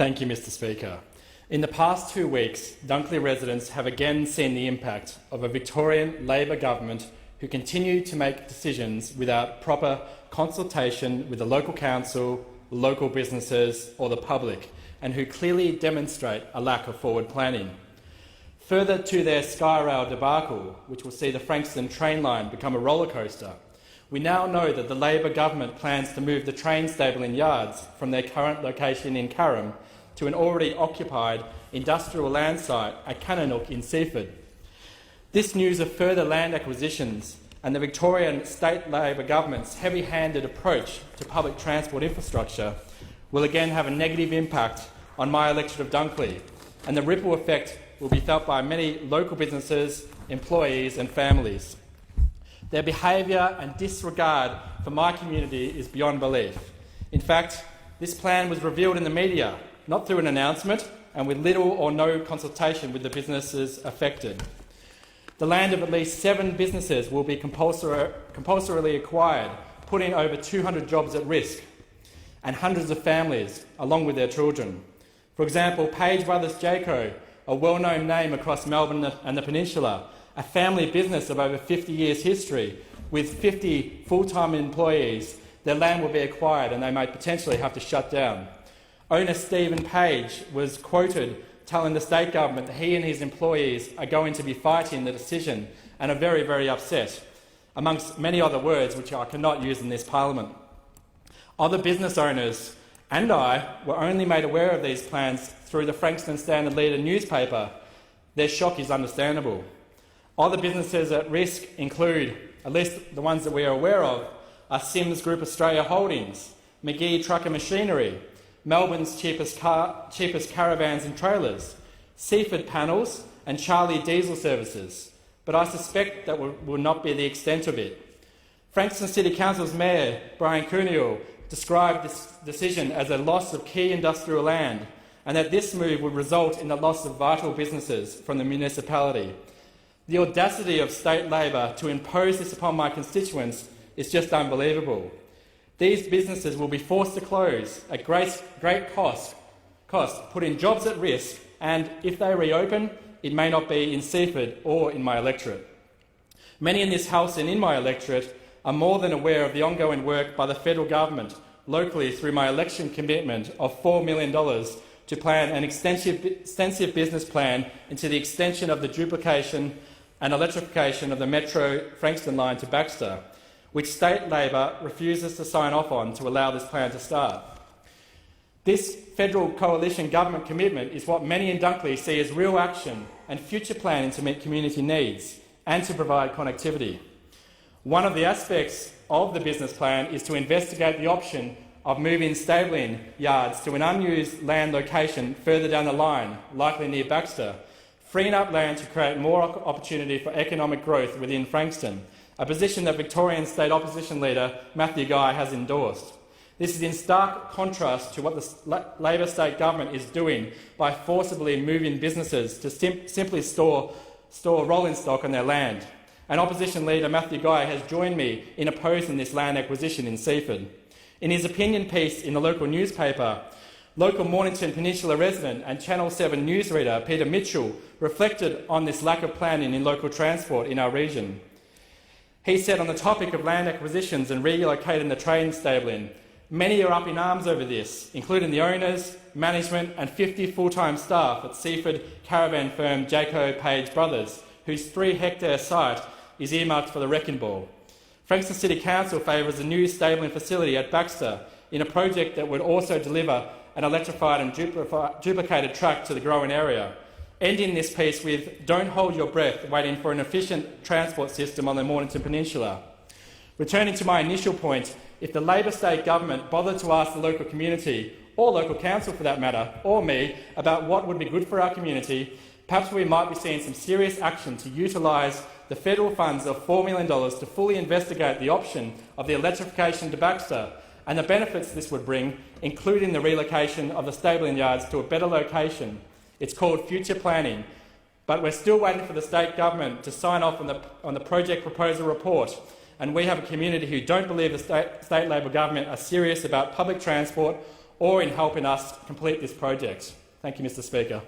Thank you, Mr Speaker. In the past 2 weeks, Dunkley residents have again seen the impact of a Victorian Labor government who continue to make decisions without proper consultation with the local council, local businesses or the public, and who clearly demonstrate a lack of forward planning. Further to their Skyrail debacle, which will see the Frankston train line become a roller coaster, we now know that the Labor government plans to move the train stabling yards from their current location in Carrum to an already occupied industrial land site at Cananook in Seaford. This news of further land acquisitions and the Victorian State Labor government's heavy-handed approach to public transport infrastructure will again have a negative impact on my electorate of Dunkley, and the ripple effect will be felt by many local businesses, employees and families. Their behaviour and disregard for my community is beyond belief. In fact, this plan was revealed in the media, not through an announcement and with little or no consultation with the businesses affected. The land of at least 7 businesses will be compulsorily acquired, putting over 200 jobs at risk and hundreds of families, along with their children. For example, Page Bros Jayco, a well-known name across Melbourne and the Peninsula, a family business of over 50 years' history with 50 full-time employees, their land will be acquired and they may potentially have to shut down. Owner Stephen Page was quoted telling the state government that he and his employees are going to be fighting the decision and are very, very upset, amongst many other words which I cannot use in this parliament. Other business owners and I were only made aware of these plans through the Frankston Standard Leader newspaper. Their shock is understandable. Other businesses at risk include, at least the ones that we are aware of, are Sims Group Australia Holdings, McGhie Truck and Machinery, Melbournes Cheapest Caravans and Trailers, Seaford Panels and Charlie Diesel Services, but I suspect that will not be the extent of it. Frankston City Council's Mayor, Brian Cooniel, described this decision as a loss of key industrial land and that this move would result in the loss of vital businesses from the municipality. The audacity of state Labor to impose this upon my constituents is just unbelievable. These businesses will be forced to close at great cost, putting jobs at risk, and if they reopen, it may not be in Seaford or in my electorate. Many in this House and in my electorate are more than aware of the ongoing work by the federal government locally through my election commitment of $4 million to plan an extensive business plan into the extension of the duplication and electrification of the Metro Frankston line to Baxter, which state Labor refuses to sign off on to allow this plan to start. This federal coalition government commitment is what many in Dunkley see as real action and future planning to meet community needs and to provide connectivity. One of the aspects of the business plan is to investigate the option of moving stabling yards to an unused land location further down the line, likely near Baxter, freeing up land to create more opportunity for economic growth within Frankston, a position that Victorian State Opposition Leader McGhie has endorsed. This is in stark contrast to what the Labor state government is doing by forcibly moving businesses to simply store rolling stock on their land. And Opposition Leader McGhie has joined me in opposing this land acquisition in Seaford. In his opinion piece in the local newspaper, local Mornington Peninsula resident and Channel 7 newsreader Peter Mitchell reflected on this lack of planning in local transport in our region. He said on the topic of land acquisitions and relocating the train stabling, many are up in arms over this, including the owners, management and 50 full-time staff at Seaford caravan firm Jayco Page Bros, whose 3-hectare site is earmarked for the wrecking ball. Frankston City Council favours a new stabling facility at Baxter in a project that would also deliver an electrified and duplicated track to the growing area. Ending this piece with, don't hold your breath waiting for an efficient transport system on the Mornington Peninsula. Returning to my initial point, if the Labor state government bothered to ask the local community, or local council for that matter, or me, about what would be good for our community, perhaps we might be seeing some serious action to utilise the federal funds of $4 million to fully investigate the option of the electrification to Baxter and the benefits this would bring, including the relocation of the stabling yards to a better location. It's called future planning, but we're still waiting for the state government to sign off on the project proposal report, and we have a community who don't believe the state Labor government are serious about public transport or in helping us complete this project. Thank you, Mr. Speaker.